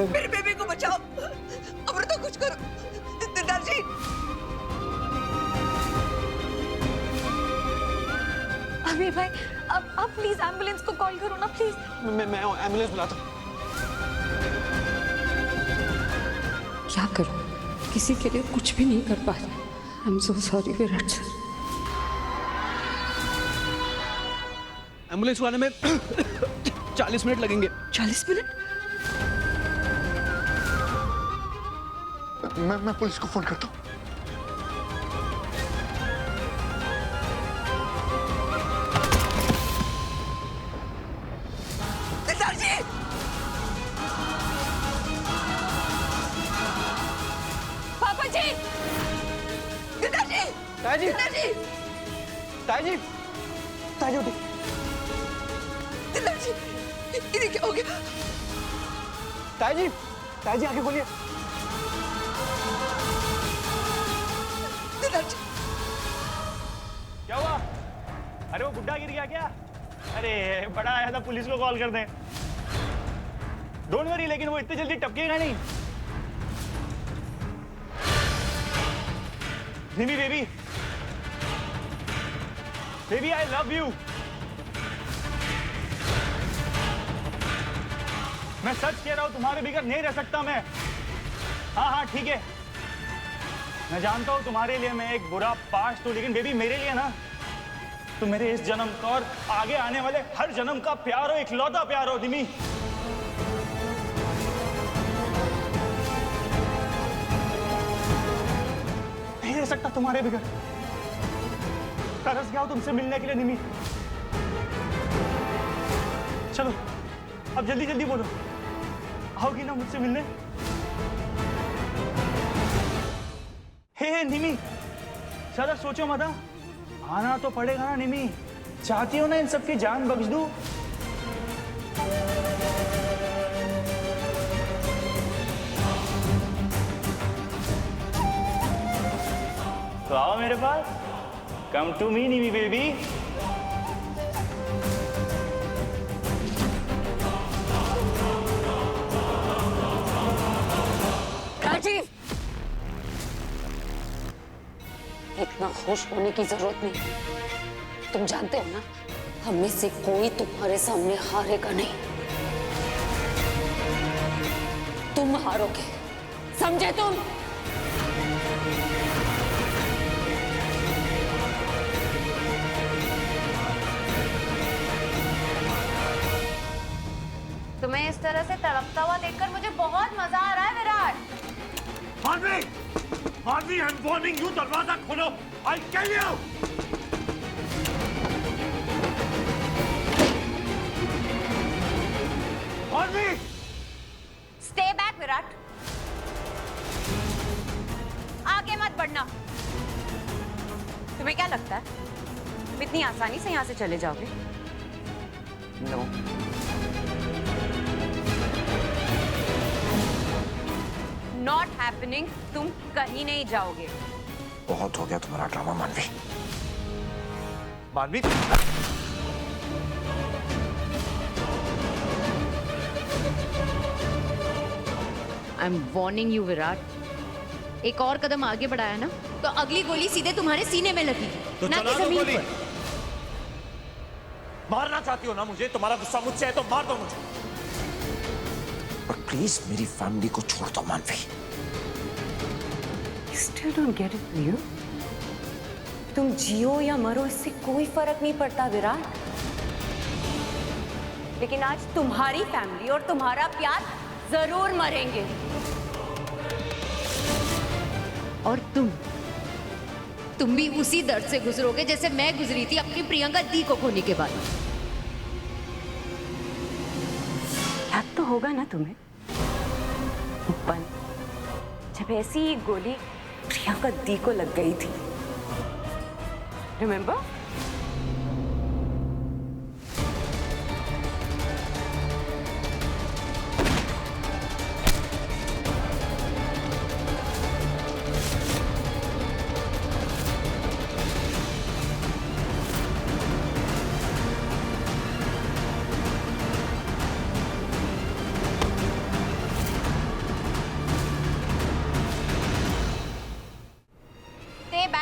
मेरे बेबी को बचाओ, अमृता कुछ करो। दिलदार जी, अमीर भाई, अब प्लीज एम्बुलेंस को कॉल करो ना प्लीज। मैं एम्बुलेंस बुलाता हूँ। क्या करूं, किसी के लिए कुछ भी नहीं कर पा रहा। I am so sorry Virat sir. Ambulance बुलाने में 40 मिनट लगेंगे। 40 मिनट? मैं पुलिस को फोन करता हूँ। दिलदार जी, पापा जी, दिलदार जी, ताया जी, दिलदार जी, ताया जी, ताया जी उठिए। दिलदार जी, इन्हें क्या हो गया? ताया जी आगे खोलिए। दिलदार जी, क्या हुआ? अरे वो बुड्ढा गिर गया क्या? अरे बड़ा आया था, पुलिस को कॉल कर दें। डोंट वरी, लेकिन वो इतनी जल्दी टपकेगा नहीं। Nimi baby, baby I love you. मैं सच कह रहा हूं, तुम्हारे बिगड़ नहीं रह सकता मैं। हाँ ठीक है, मैं जानता हूं तुम्हारे लिए मैं एक बुरा पास्ट हूं, लेकिन बेबी मेरे लिए ना तुम मेरे इस जन्म का और आगे आने वाले हर जन्म का प्यार हो, इकलौता प्यार हो निमी। नहीं रह सकता तुम्हारे बिगड़। तरस गया हूं तुमसे मिलने के लिए निमी। चलो अब जल्दी जल्दी बोलो, आओगी ना मुझसे मिलने? हे निमी, ज्यादा सोचो मत। आना तो पड़ेगा ना निमी। चाहती हो ना इन सबकी जान बख्श दूं? तो आओ मेरे पास। Come to me Nimi baby. Rajeev, इतना खुश होने की जरूरत नहीं। तुम जानते हो ना, हम में से कोई तुम्हारे सामने हारेगा नहीं। तुम हारोगे, समझे तुम? तुम्हें इस तरह से तड़पता हुआ देखकर मुझे बहुत मजा आ रहा है Virat. Madhavi, Madhavi, I am warning you, दरवाजा खोलो। I kill you. Madhavi, stay back Virat, आगे मत बढ़ना। तुम्हें क्या लगता है तुम इतनी आसानी से यहाँ से चले जाओगे? नो। Not happening. तुम कहीं नहीं जाओगे। बहुत हो गया तुम्हारा ड्रामा मानवी। Madhavi, I am warning you Virat. एक और कदम आगे बढ़ाया ना तो अगली गोली सीधे तुम्हारे सीने में लगी, तो ना चला कि दो जमीन गोली। पर। मारना चाहती हो ना मुझे? तुम्हारा गुस्सा मुझसे है तो मार दो मुझे। पर प्लीज मेरी फैमिली को छोड़ दो मानवी। Still don't get it, you? तुम जियो या मरो इससे कोई फर्क नहीं पड़ता विराट। लेकिन आज तुम्हारी फैमिली और तुम्हारा प्यार जरूर मरेंगे। और तुम भी उसी दर्द से गुजरोगे जैसे मैं गुजरी थी अपनी प्रियंका दी को खोने के बाद। याद तो होगा ना तुम्हें पल जब ऐसी ही गोली प्रियंका दी को लग गई थी, remember?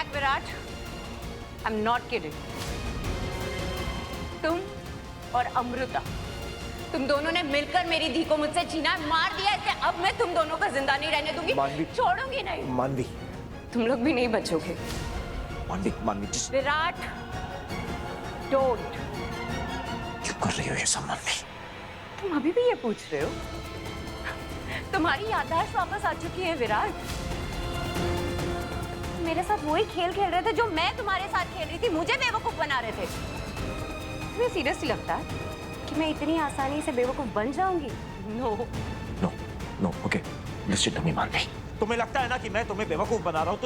Back Virat, I am not kidding. तुम और अमृता, तुम दोनों ने मिलकर मेरी धी को मुझसे छीना, मार दिया इसे। अब मैं तुम दोनों को जिंदा नहीं रहने दूंगी, मानवी। छोड़ूंगी नहीं। मानवी, तुम लोग भी नहीं बचोगे। मानवी, मानवी, जिस विराट, डोंट। क्यों कर रही हो ये सब मानवी? तुम अभी भी ये पूछ रहे हो? तुम्हारी याददाश्त वापस आ चुकी है विराट। मेरे साथ वही खेल खेल रहे थे जो मैं तुम्हारे साथ खेल रही थी, मुझे बेवकूफ बना रहे थे। तुम्हें सीरियसली लगता है कि मैं इतनी आसानी से बेवकूफ बन जाऊंगी? No no no, okay, listen to me Manvi. तुम्हें लगता है ना कि मैं तुम्हें बेवकूफ बना रहा हूँ,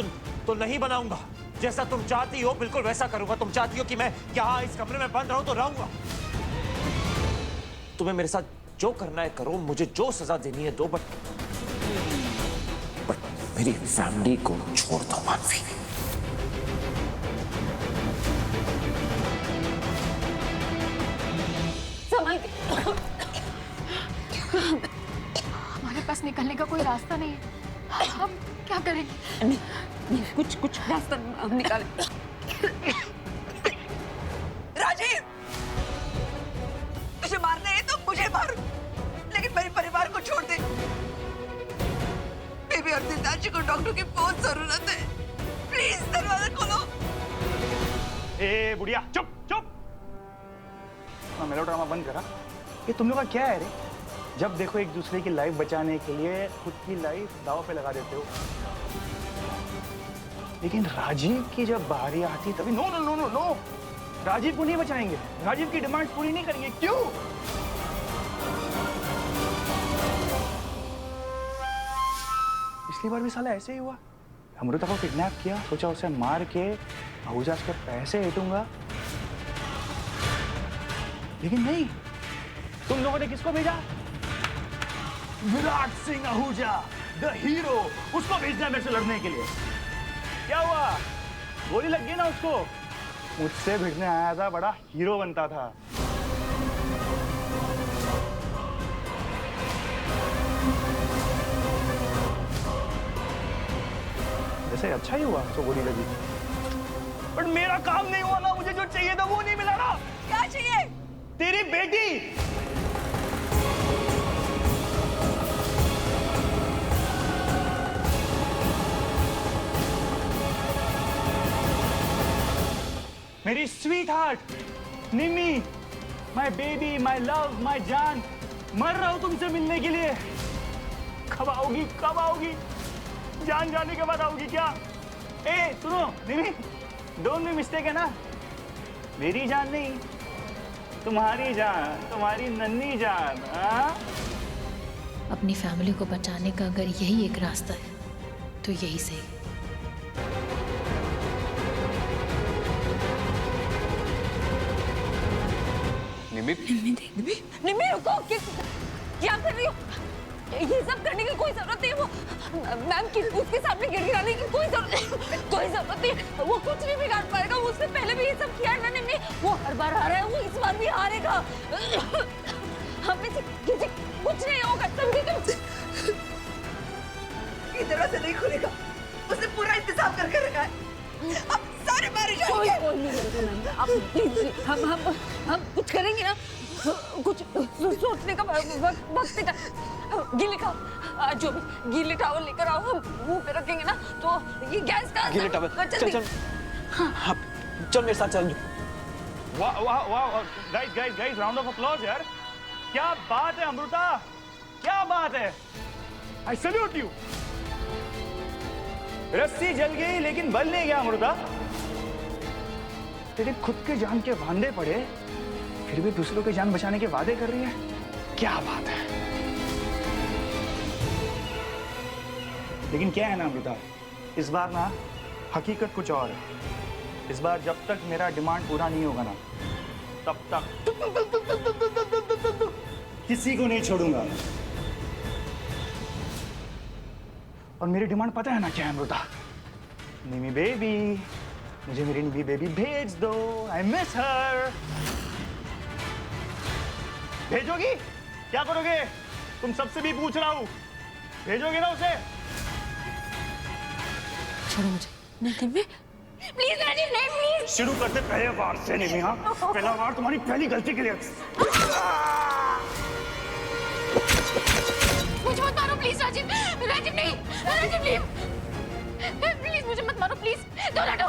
तो नहीं बनाऊंगा। जैसा तुम चाहती हो बिल्कुल वैसा करूंगा। तुम चाहती हो कि मैं यहाँ इस कमरे में बंद रहूं तो रहूंगा। तुम्हें मेरे साथ जो करना है करो, मुझे जो सजा देनी है दो, बट मेरी फैमिली को छोड़ दो मानवी। संभल के। हमारे पास निकलने का कोई रास्ता नहीं है, हम क्या करेंगे? कुछ रास्ता हम निकालें। राजीव, तुझे मारना है तो मुझे मार, लेकिन मेरे परिवार को छोड़ दे। बेबी और दिलदार को डॉक्टर की बहुत जरूरत है। प्लीज दरवाजा खोलो। ए बुढ़िया, चुप चुप। मेलोड्रामा बंद करा। ये तुम लोग का क्या है रे? जब देखो एक दूसरे की लाइफ बचाने के लिए खुद की लाइफ दांव पे लगा देते हो। लेकिन राजीव की जब बारी आती तभी no no no no no, Rajiv को नहीं बचाएंगे, राजीव की डिमांड पूरी नहीं करेंगे। क्यों? पिछली बार भी साला ऐसे ही हुआ। अमृता को किडनैप किया, सोचा उसे मार के आहूजा के पैसे ऐटूंगा, लेकिन नहीं। तुम लोगों ने किसको भेजा? विराट सिंह आहूजा, द हीरो, उसको भेजना मेरे से लड़ने के लिए। क्या हुआ? गोली लग गई ना उसको। मुझसे भिड़ने आया था, बड़ा हीरो बनता था। वैसे अच्छा ही हुआ उसको गोली लगी, बट मेरा काम नहीं हुआ ना। मुझे जो चाहिए था वो नहीं मिला ना। क्या चाहिए? तेरी बेटी। मेरी sweet heart Nimi, my baby, my love, my जान, मर रहा हूं तुमसे मिलने के लिए। कब आओगी? कब आओगी? जान जाने के बाद आओगी क्या? ए सुनो निमी, डोंट बी मिस्टेक है ना, मेरी जान नहीं, तुम्हारी जान, तुम्हारी नन्ही जान। अपनी फैमिली को बचाने का अगर यही एक रास्ता है तो यही सही। निम्मी रुको, क्या कर रही हो? ये सब करने की कोई जरूरत नहीं। वो मैम की उसके सामने गिड़गिड़ाने की कोई जरूरत नहीं। वो कुछ नहीं बिगाड़ पाएगा। उससे पहले भी ये सब किया है ना निम्मी। वो हर बार हारा है, वो इस बार भी हारेगा। हमें से किसी कुछ नहीं होगा। समझे तुम? ये दरवाजा नहीं खुलेगा। उसने पूरा इंतजाम करके रखा है। अब सारे मारे जाएंगे। कोई नहीं करेगा मैम। आप प्लीज, हम कुछ करेंगे ना, कुछ सोचने का वक्त का। गीले टावल, जो भी गीले टावल लेकर आओ, हम मुंह पे रखेंगे ना तो ये गैस का गीले टावल, चल हाँ, चल मेरे साथ चल। वाह वाह वाह, guys guys guys, round of applause यार। क्या बात है अमृता, क्या बात है। आई सैल्यूट यू। रस्सी जल गई लेकिन बल नहीं गया अमृता। तेरे खुद के जान के वांदे पड़े, फिर भी दूसरों की जान बचाने के वादे कर रही है। क्या बात है। लेकिन क्या है ना अमृता, इस बार ना हकीकत कुछ और है। इस बार जब तक मेरा डिमांड पूरा नहीं होगा ना, तब तक किसी को नहीं छोड़ूंगा। और मेरी डिमांड पता है ना क्या है अमृता? निमी बेबी, मुझे मेरी निमी बेबी भेज दो। I miss her. भेजोगी? क्या करोगे? तुम सबसे भी पूछ रहा हूं, भेजोगे ना उसे? छोड़ो मुझे। नहीं निमी, प्लीज राजीव नहीं प्लीज। शुरू करते पहले वार से निमी। हाँ, पहला वार तुम्हारी पहली गलती के लिए। मुझे मत मारो प्लीज राजीव। राजीव नहीं, राजीव प्लीज प्लीज मुझे मत मारो प्लीज। दूर हटो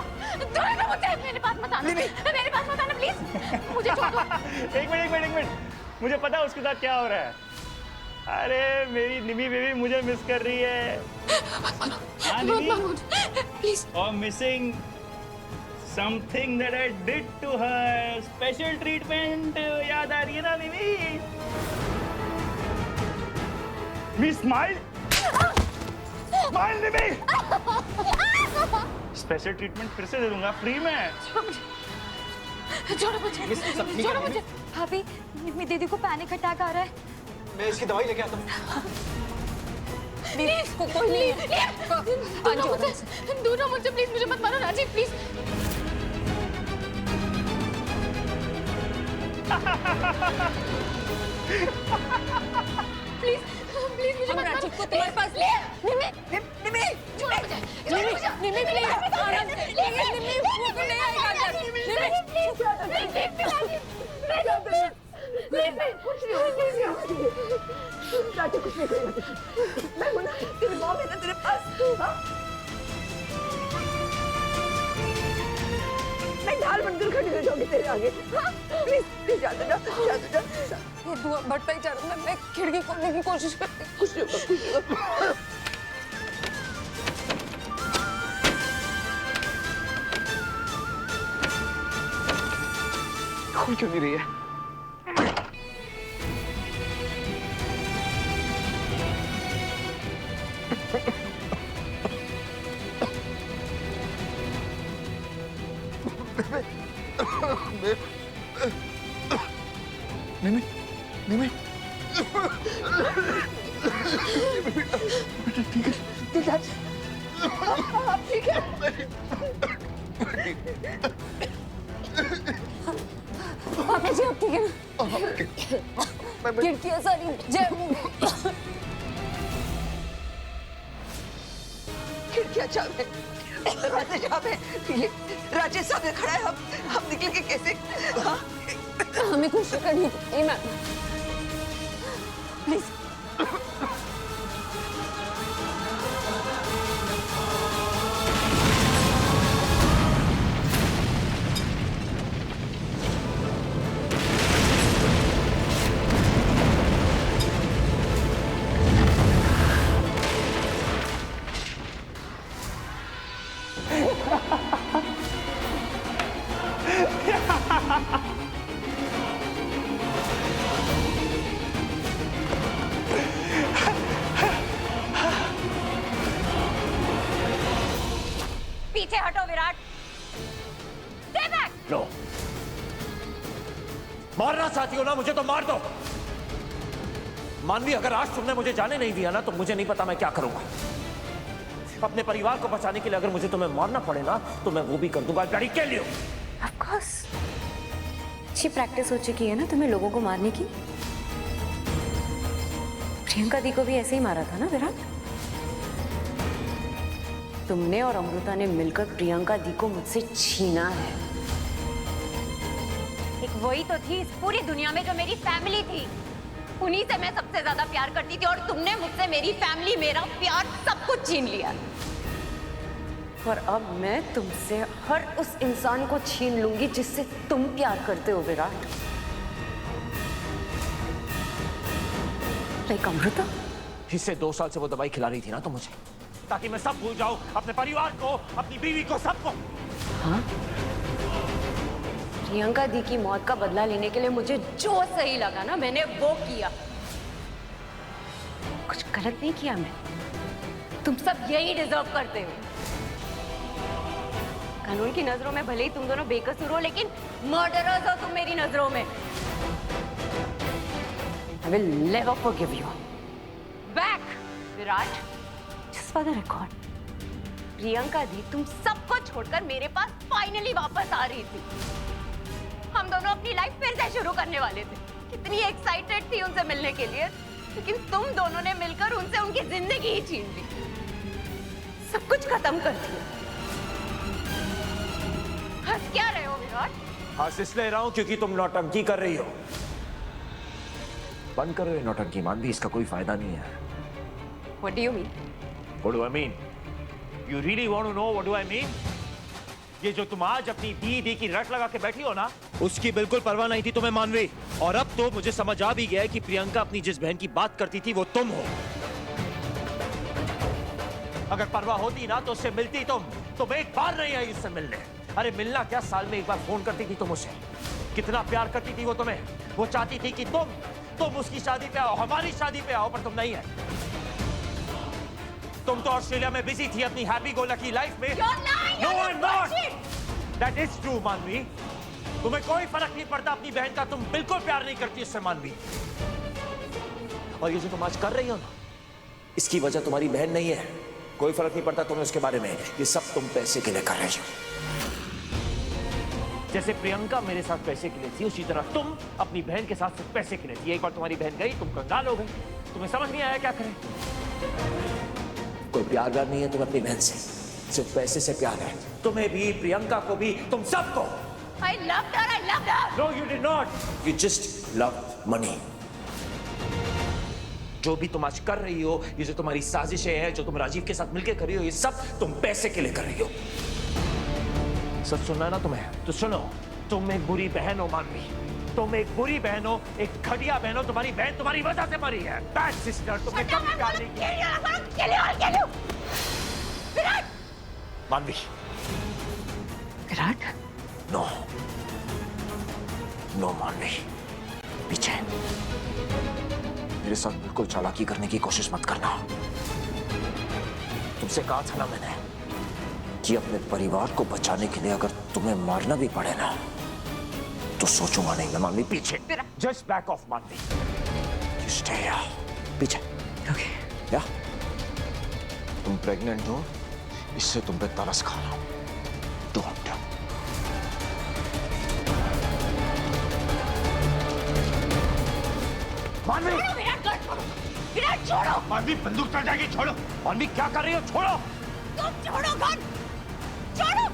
मुझसे। मेरे पास मत आना, मेरे पास मत आना प्लीज। मुझे छोड़ दो। एक मिनट, मुझे पता है उसके साथ क्या हो रहा है। अरे मेरी निमी बेबी मुझे मिस कर रही है। हाँ, निमी? प्लीज। और missing something that I did to her. Special treatment याद आ रही है ना निमी? मी स्माइल निमी। स्पेशल ट्रीटमेंट फिर से दे दूंगा फ्री में। छोड़ो मुझे। भाभी निम्मी दीदी को पैनिक अटैक आ रहा है। मैं इसकी दवाई लेके आता हूँ। प्लीज कोई नहीं है। दूर रहो मुझसे प्लीज। मुझे मत मारो राजीव प्लीज। प्लीज मुझे मत मारो। को तुम्हारे पास ले। निम्मी छोड़ो मुझे। निम्मी प्लीज आराम से। निम्मी बिल्कुल नहीं आएगा अंदर। मैं ढाल बनकर खड़ी रह जाऊंगी तेरे आगे। प्लीज जाते जा। ये धुआं बढ़ता ही जा रहा है। मैं खिड़की खोलने की कोशिश करती हूँ। कुछ नहीं होगा। खुल क्यों नहीं रही है? निमी ठीक है। पापा जी आप ठीक है ना? खिड़कियाँ सारी जैम हो गई। खिड़कियाँ जाम है, दरवाजे जाम है। ये राजेश सामने खड़ा है। हम निकलेंगे कैसे? हाँ? हमें कोशिश करनी पड़ेगी मैम। प्लीज पीछे हटो विराट। Stay back! लो, मारना चाहती हो ना मुझे तो मार दो। मानवी अगर आज तुमने मुझे जाने नहीं दिया ना तो मुझे नहीं पता मैं क्या करूंगा। अपने परिवार को बचाने के लिए अगर मुझे तुम्हें मारना पड़े ना तो मैं वो भी कर दूंगा। गाड़ी के लिए Of course. अच्छी प्रैक्टिस हो चुकी है ना तुम्हें लोगों को मारने की। प्रियंका दी को भी ऐसे ही मारा था ना विराट? तुमने और अमृता ने मिलकर प्रियंका दी को मुझसे छीना है। एक वही तो थी इस पूरी दुनिया में जो मेरी फैमिली थी। उन्हीं से मैं सबसे ज्यादा प्यार करती थी और तुमने मुझसे मेरी फैमिली, मेरा प्यार, सब कुछ छीन लिया। और अब मैं तुमसे हर उस इंसान को छीन लूंगी जिससे तुम प्यार करते हो विराट। लाइक अमृता। इससे 2 साल से वो दवाई खिला रही थी ना तो मुझे, ताकि मैं सब भूल जाऊं, अपने परिवार को, अपनी बीवी को, सबको। हाँ? प्रियंका दी की मौत का बदला लेने के लिए मुझे जो सही लगा ना मैंने वो किया। कुछ गलत नहीं किया मैं। तुम सब यही डिजर्व करते हो। कानून की नजरों में भले ही तुम दोनों बेकसूर हो लेकिन मर्डरर्स हो तुम मेरी नजरों में। I will never forgive you. Back, Virat. Just for the record. Priyanka दी तुम सबको छोड़कर मेरे पास फाइनली वापस आ रही थी। हम दोनों अपनी लाइफ फिर से शुरू करने वाले थे। कितनी एक्साइटेड थी उनसे मिलने के लिए, लेकिन तुम दोनों ने मिलकर उनसे उनकी जिंदगी ही छीन ली। सब कुछ खत्म कर दिया। क्या रहे हो विराट? हंस इसलिए रहा हूं क्योंकि तुम नौटंकी कर रही हो। बंद करो ये नौटंकी मानवी, इसका कोई फायदा नहीं है। What do you mean? What do I mean? You really want to know what do I mean? ये जो तुम आज अपनी दी की रट लगा के बैठी हो ना, उसकी बिल्कुल परवाह नहीं थी तुम्हें मानवी। और अब तो मुझे समझ आ भी गया है कि प्रियंका अपनी जिस बहन की बात करती थी वो तुम हो। अगर परवाह होती ना तो उससे मिलती तुम एक बार नहीं आई उससे मिलने। अरे मिलना क्या, साल में एक बार फोन करती थी तुम उसे। कितना प्यार करती थी वो तुम्हें। वो चाहती थी कि तुम उसकी शादी पे आओ, हमारी शादी पे आओ, पर तुम नहीं है। तुम तो ऑस्ट्रेलिया में बिजी थी अपनी हैप्पी गो लकी लाइफ में। No, I'm not. That is true, मानवी। तुम्हें कोई फर्क नहीं पड़ता अपनी बहन का, तुम बिल्कुल प्यार नहीं करती उससे मानवी। और ये जो तुम आज कर रही हो ना, इसकी वजह तुम्हारी बहन नहीं है। कोई फर्क नहीं पड़ता तुम्हें उसके बारे में। ये सब तुम पैसे के लिए कर रही हो। जैसे प्रियंका मेरे साथ पैसे के लिए थी, उसी तरह तुम अपनी बहन के साथ सिर्फ पैसे के लिए थी। एक बार तुम्हारी बहन गई, तुम कंगाल हो गई। तुम्हें समझ नहीं आया क्या करें। कोई प्यार व्यार नहीं है तुम्हें अपनी बहन से, सिर्फ पैसे से प्यार है। तुम्हें भी, प्रियंका को भी, तुम सबको। I loved her. I loved her. No, you did not. You just loved money. जो भी तुम आज कर रही हो, ये जो तुम्हारी साजिशें हैं, जो तुम राजीव के साथ मिलकर कर रही हो, ये सब तुम पैसे के लिए कर रही हो। सच सुनना है ना तुम्हें, तो सुनो। तुम एक बुरी बहन हो मानवी। तुम एक बुरी बहन हो, एक घटिया बहन हो। तुम्हारी बहन तुम्हारी वजह से मरी है। बैड सिस्टर, तुमने कभी प्यार नहीं किया। विराट! मानवी। विराट, नो नो मानवी, पीछे। मेरे साथ बिल्कुल चालाकी करने की कोशिश मत करना। तुमसे कहा था ना मैंने कि अपने परिवार को बचाने के लिए अगर तुम्हें मारना भी पड़े ना, तो सोचूंगा नहीं मैं मानवी। पीछे। जस्ट बैक ऑफ मानवी। स्टे पीछे। ओके। या तुम प्रेग्नेंट हो, इससे तुम पे तरस खा रहा हूं। डोंट। मानवी! विराट छोड़ो! मानवी बंदूक चल जाएगी, छोड़ो। मानवी क्या कर रही हो, छोड़ो। तुम छोड़ो गन! छोड़ो!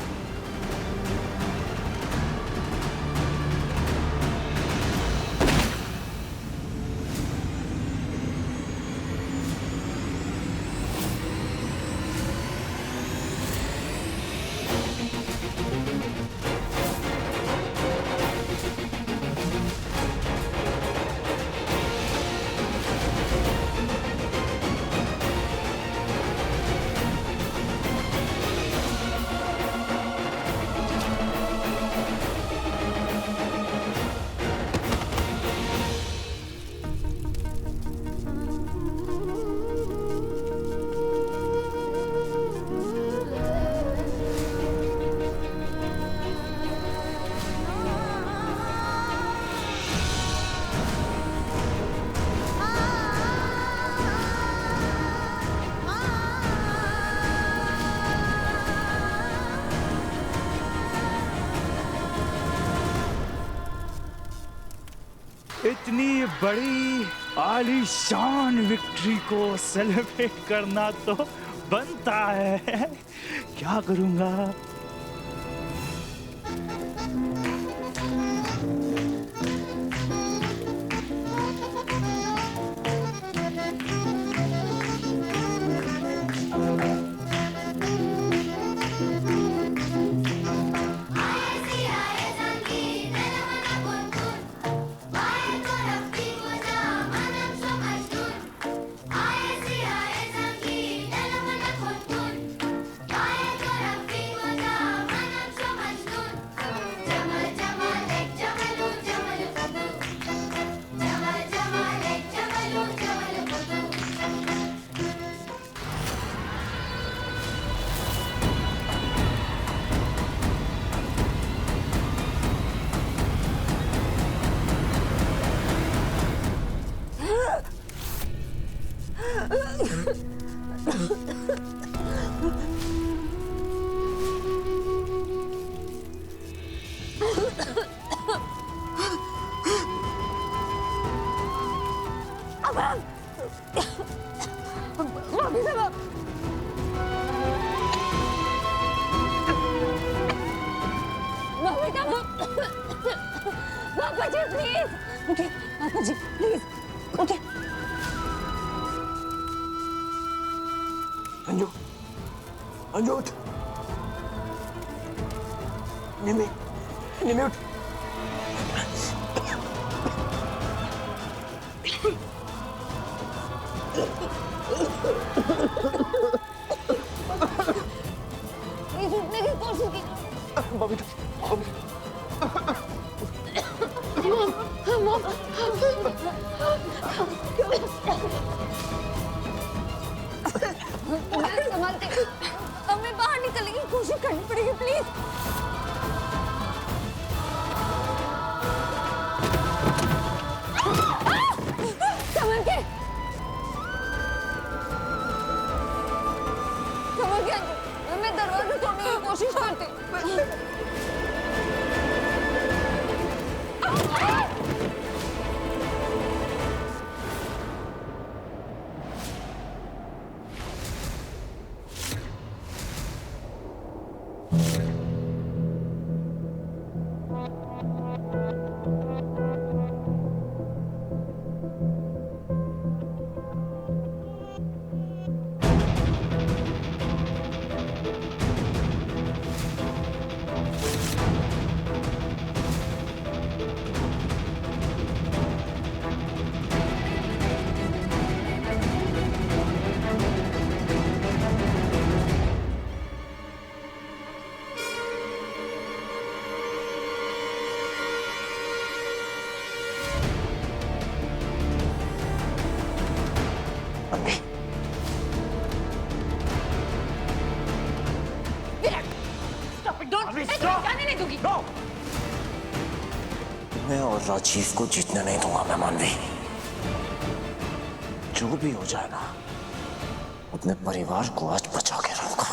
इतनी बड़ी आलीशान विक्ट्री को सेलिब्रेट करना तो बनता है। क्या करूंगा? पापा जी प्लीज उठिए, पापा जी प्लीज उठिए। अंजू, अंजू उठ। निमी, निमी उठ। प्लीज उठने की कोशिश कीजिए। बॉबी, बॉबी। संभालते, हमें बाहर निकलने की कोशिश करनी पड़ेगी प्लीज। संभल के, संभल के अंजू, हमें दरवाजा तोड़ने की कोशिश करते। जाने नहीं दूंगी। मैं और राजीव को जीतने नहीं दूंगा मैं मानवी। जो भी हो जाए ना, अपने परिवार को आज बचा के रहूंगा।